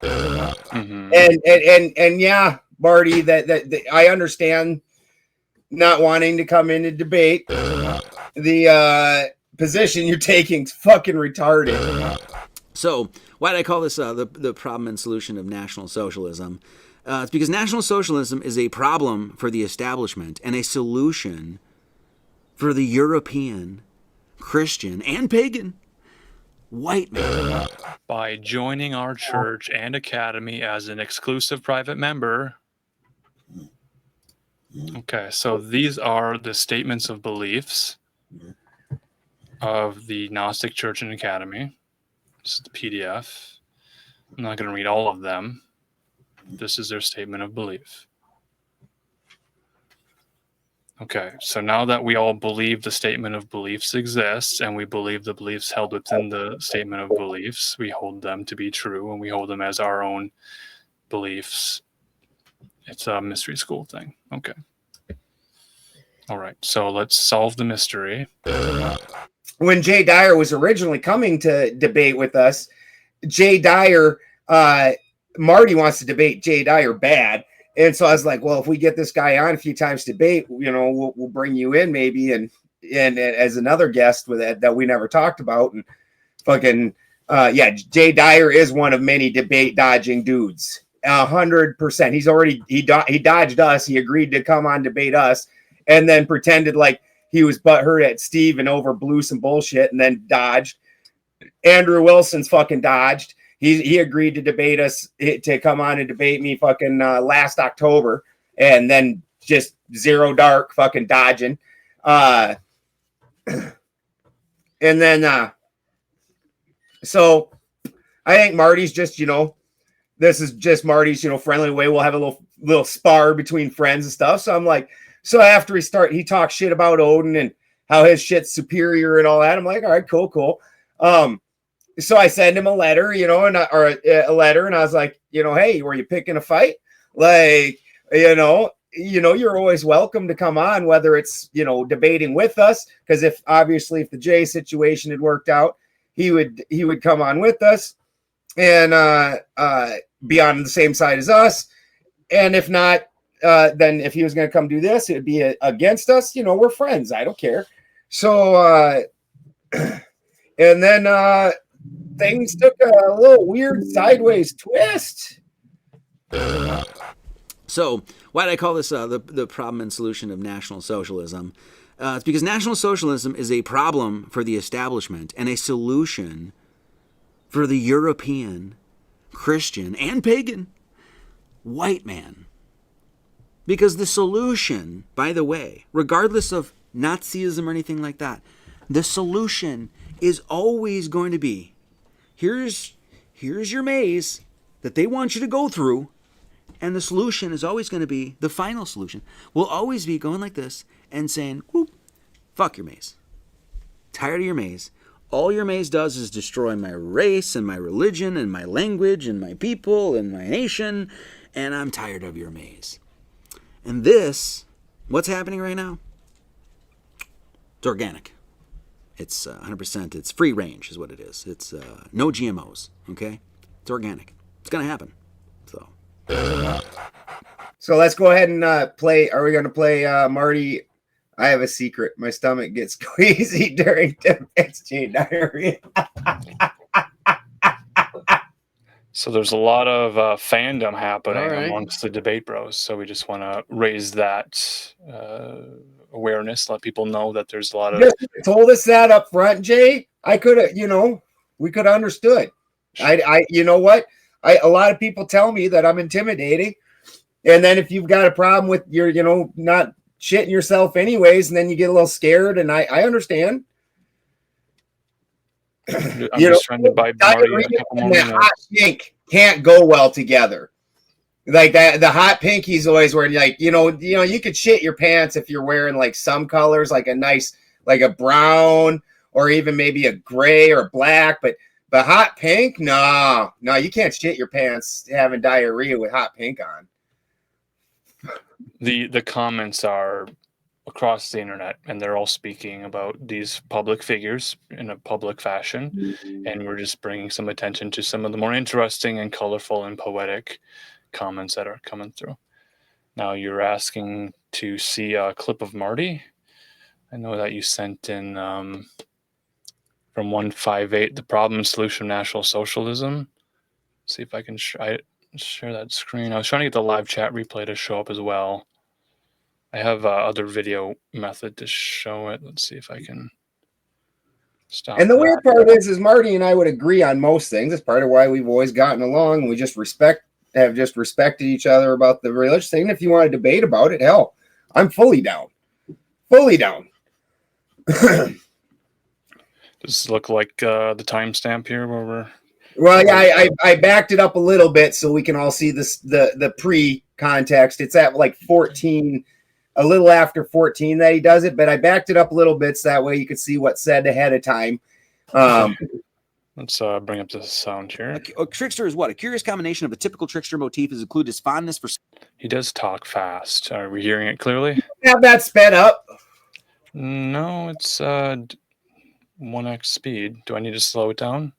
Mm-hmm. And yeah, Marty, that I understand not wanting to come in and debate. The position you're taking is fucking retarded. So why did I call this the problem and solution of National Socialism? It's because National Socialism is a problem for the establishment and a solution for the European, Christian, and pagan white man. By joining our church and academy as an exclusive private member. Okay, so these are the statements of beliefs of the Gnostic Church and Academy. This is the PDF. I'm not going to read all of them. This is their statement of belief. Okay, so now that we all believe the statement of beliefs exists, and we believe the beliefs held within the statement of beliefs, we hold them to be true, and we hold them as our own beliefs. It's a mystery school thing. Okay. All right, so let's solve the mystery. When Jay Dyer was originally coming to debate with us, Jay Dyer, Marty wants to debate Jay Dyer bad. And so I was like, well, if we get this guy on a few times to debate, we'll bring you in maybe and as another guest with that we never talked about. And fucking Jay Dyer is one of many debate dodging dudes. 100%. He's already he dodged us. He agreed to come on debate us, and then pretended like he was butthurt at Steve and overblew some bullshit, and then dodged. Andrew Wilson's fucking dodged. He agreed to debate us, to come on and debate me fucking last October, and then just zero dark fucking dodging. And then so I think Marty's just, this is just Marty's, friendly way. We'll have a little spar between friends and stuff. So I'm like, so after he talks shit about Odin and how his shit's superior and all that, I'm like, all right, cool. So I send him a letter, or a letter, and I was like, hey, were you picking a fight? Like, you're always welcome to come on, whether it's, debating with us, because if the Jay situation had worked out, he would come on with us and be on the same side as us. And if not, then if he was going to come do this, it would be against us. We're friends. I don't care. So, and then things took a little weird sideways twist. So why did I call this the problem and solution of National Socialism? It's because National Socialism is a problem for the establishment and a solution for the European, Christian, and pagan white man. Because the solution, by the way, regardless of Nazism or anything like that, the solution is always going to be, here's your maze that they want you to go through, and the solution is always going to be, the final solution will always be going like this and saying, whoop, fuck your maze. Tired of your maze. All your maze does is destroy my race and my religion and my language and my people and my nation, and I'm tired of your maze. And this, what's happening right now? It's organic. It's 100%, it's free range is what it is. It's no GMOs, okay? It's organic. It's going to happen. So let's go ahead and play. Are we going to play Marty? I have a secret. My stomach gets queasy during debates, diarrhea. So there's a lot of fandom happening amongst the debate bros. So we just want to raise that awareness, let people know that there's a lot of. Just told us that up front, Jay. I could have, we could have understood. I you know what? A lot of people tell me that I'm intimidating, and then if you've got a problem with your, not shitting yourself anyways, and then you get a little scared, and I understand. I'm just trying to buy Marty a couple more minutes. Hot pink can't go well together. Like that, the hot pink he's always wearing, like, you could shit your pants if you're wearing like some colors, like a nice, like a brown or even maybe a gray or black, but hot pink, no, you can't shit your pants having diarrhea with hot pink on. The comments are across the internet, and they're all speaking about these public figures in a public fashion, and we're just bringing some attention to some of the more interesting and colorful and poetic comments that are coming through. Now, you're asking to see a clip of Marty. I know that you sent in from 158, The Problem and Solution of National Socialism. See if I can share that screen. I was trying to get the live chat replay to show up as well. I have other video method to show it. Let's see if I can stop. And the weird part is Marty and I would agree on most things. It's part of why we've always gotten along. We just have respected each other about the religious thing. And if you want to debate about it, hell, I'm fully down. Fully down. Does this look like the timestamp here where we're... Well, yeah, I backed it up a little bit so we can all see this the pre-context. It's at like 14, a little after 14 that he does it, but I backed it up a little bit so that way you could see what's said ahead of time. Let's bring up the sound here. A trickster is what? A curious combination of a typical trickster motif is included his fondness for... He does talk fast. Are we hearing it clearly? Have that sped up? No, it's 1x speed. Do I need to slow it down?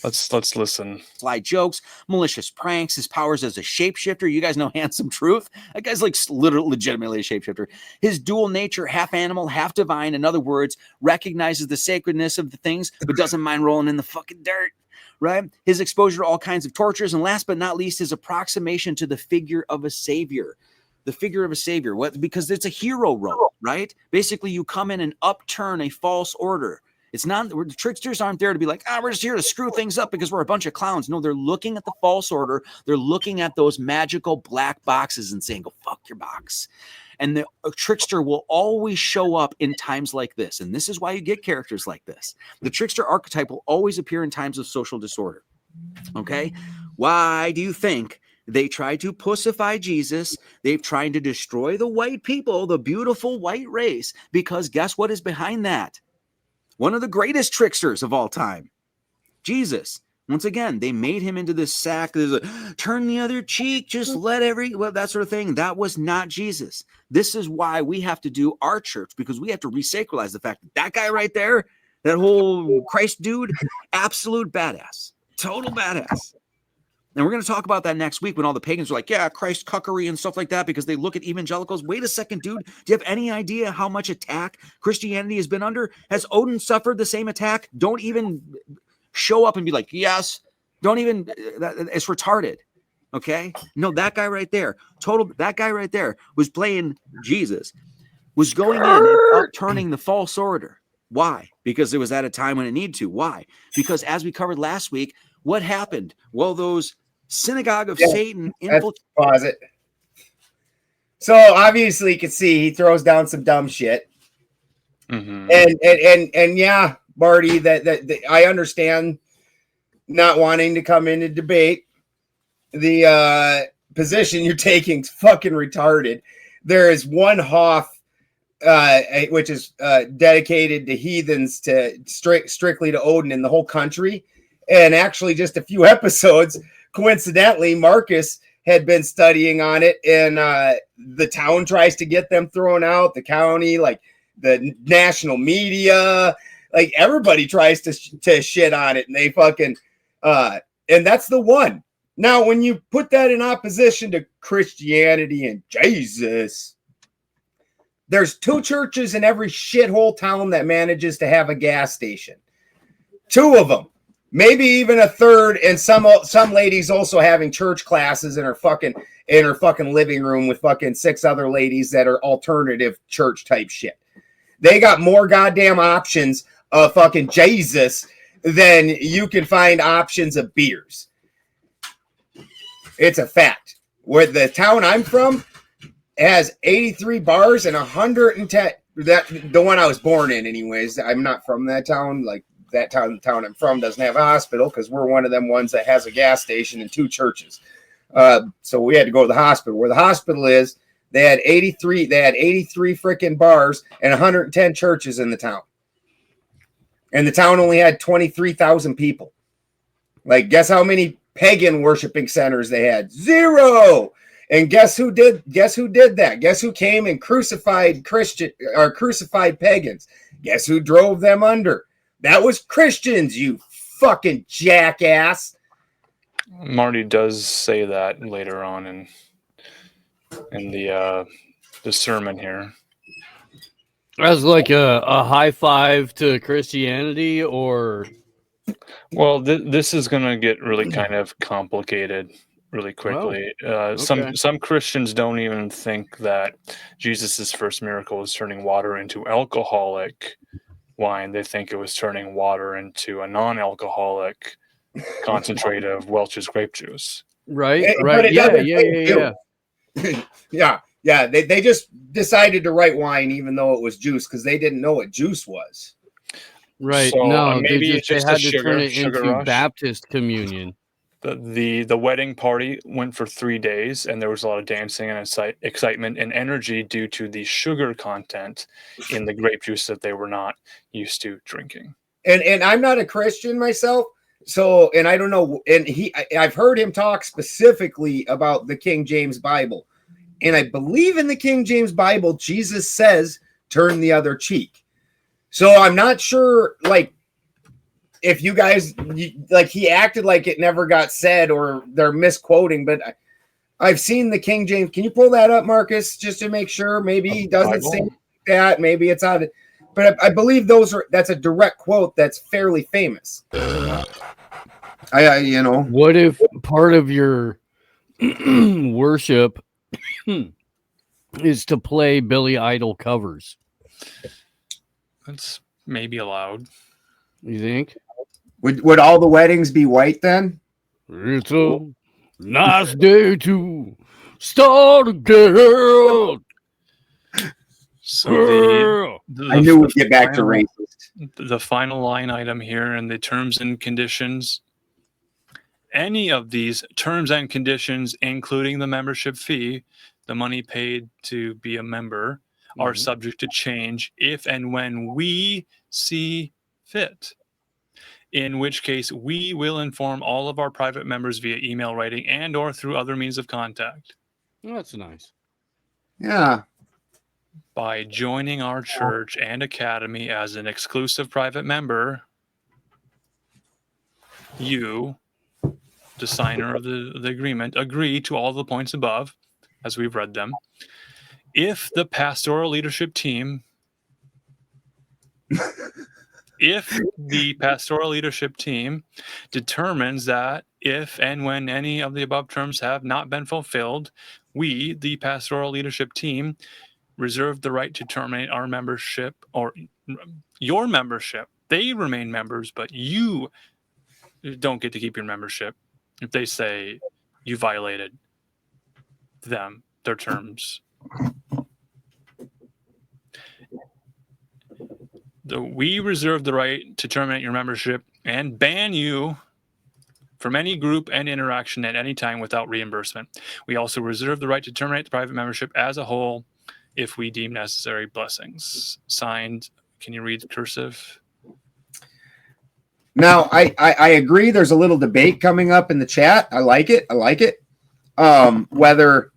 Let's listen. Sly jokes, malicious pranks, his powers as a shapeshifter. You guys know Handsome Truth. That guy's like legitimately a shapeshifter. His dual nature, half animal, half divine. In other words, recognizes the sacredness of the things, but doesn't mind rolling in the fucking dirt. Right? His exposure to all kinds of tortures, and last but not least, his approximation to the figure of a savior. The figure of a savior. What? Because it's a hero role, right? Basically, you come in and upturn a false order. It's not, the tricksters aren't there to be like, we're just here to screw things up because we're a bunch of clowns. No, they're looking at the false order. They're looking at those magical black boxes and saying, go fuck your box. And the trickster will always show up in times like this. And this is why you get characters like this. The trickster archetype will always appear in times of social disorder. Okay? Why do you think they tried to pussify Jesus? They've tried to destroy the white people, the beautiful white race, because guess what is behind that? One of the greatest tricksters of all time, Jesus. Once again, they made him into this sack. There's a turn the other cheek, just let that sort of thing. That was not Jesus. This is why we have to do our church, because we have to resacralize the fact that guy right there, that whole Christ dude, absolute badass, total badass. And we're going to talk about that next week when all the pagans are like, yeah, Christ cuckery and stuff like that, because they look at evangelicals. Wait a second, dude. Do you have any idea how much attack Christianity has been under? Has Odin suffered the same attack? Don't even show up and be like, yes. Don't even, it's retarded. Okay? No, that guy right there, that guy right there was playing Jesus, was going in and upturning the false order. Why? Because it was at a time when it needed to. Why? Because as we covered last week, what happened? Well, those synagogue of Satan infiltrated. So obviously you can see he throws down some dumb shit. Mm-hmm. And yeah, Marty, that I understand not wanting to come in and debate. The position you're taking is fucking retarded. There is one Hoff which is dedicated to heathens, to strictly to Odin in the whole country. And actually just a few episodes, coincidentally, Marcus had been studying on it, and the town tries to get them thrown out, the county, like the national media, like everybody tries to shit on it, and they fucking and that's the one. Now, when you put that in opposition to Christianity and Jesus, there's 2 churches in every shithole town that manages to have a gas station. 2 of them. Maybe even a 3rd, and some ladies also having church classes in her fucking living room with fucking 6 other ladies that are alternative church type shit. They got more goddamn options of fucking Jesus than you can find options of beers. It's a fact. Where the town I'm from has 83 bars and 110. That the one I was born in, anyways. I'm not from that town. Like that town I'm from doesn't have a hospital because we're one of them ones that has a gas station and 2 churches. So we had to go to the hospital. Where the hospital is, they had 83. They had 83 freaking bars and 110 churches in the town. And the town only had 23,000 people. Like, guess how many pagan worshiping centers they had? 0. And guess who did that? Guess who came and crucified crucified pagans? Guess who drove them under? That was Christians, you fucking jackass. Marty does say that later on in the sermon here. As like a high five to Christianity, or Well, this is going to get really kind of complicated really quickly. Some Christians don't even think that Jesus's first miracle was turning water into alcoholic wine. They think it was turning water into a non-alcoholic concentrate of Welch's grape juice. right? But it Yeah. doesn't Yeah. They just decided to write wine even though it was juice because they didn't know what juice was. Right. So, No, maybe they it's just had a to turn it sugar into rush. Baptist communion. The wedding party went for 3 days, and there was a lot of dancing and excitement and energy due to the sugar content in the grape juice that they were not used to drinking. And I'm not a Christian myself, so and I don't know. And I've heard him talk specifically about the King James Bible, and I believe in the King James Bible, Jesus says, "Turn the other cheek." So I'm not sure, like, if you guys like he acted like it never got said or they're misquoting, but I've seen the King James. Can you pull that up, Marcus, just to make sure? Maybe he doesn't say that. Maybe it's out of, but I believe that's a direct quote that's fairly famous. What if part of your worship is to play Billy Idol covers? That's maybe allowed. You think? Would all the weddings be white then? It's a nice day to start a girl. So I knew we'd get back to racist. The final line item here in the terms and conditions. Any of these terms and conditions, including the membership fee, the money paid to be a member, are subject to change if and when we see fit. In which case, we will inform all of our private members via email, writing, and or through other means of contact. Oh, that's nice. Yeah. By joining our church and academy as an exclusive private member, you, the signer of the agreement, agree to all the points above, as we've read them. If the pastoral leadership team determines that if and when any of the above terms have not been fulfilled, we, the pastoral leadership team, reserve the right to terminate our membership or your membership. They remain members, but you don't get to keep your membership if they say you violated their terms. We reserve the right to terminate your membership and ban you from any group and interaction at any time without reimbursement. We also reserve the right to terminate the private membership as a whole if we deem necessary. Blessings. Signed. Can you read cursive? Now, I agree. There's a little debate coming up in the chat. I like it. Whether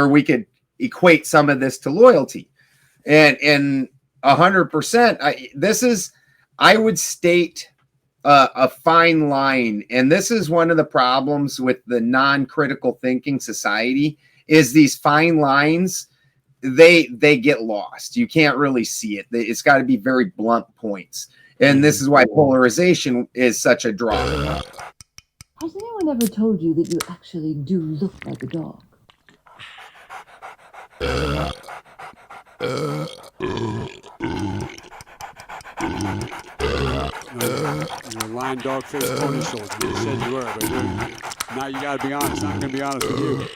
we could equate some of this to loyalty. And 100%, I would state a fine line. And this is one of the problems with the non-critical thinking society is these fine lines, they get lost. You can't really see it. It's got to be very blunt points. And this is why polarization is such a draw. Has anyone ever told you that you actually do look like a dog? You're a lying dog-faced pony soldier. You said you were, but now you got to be honest. I'm going to be honest with you.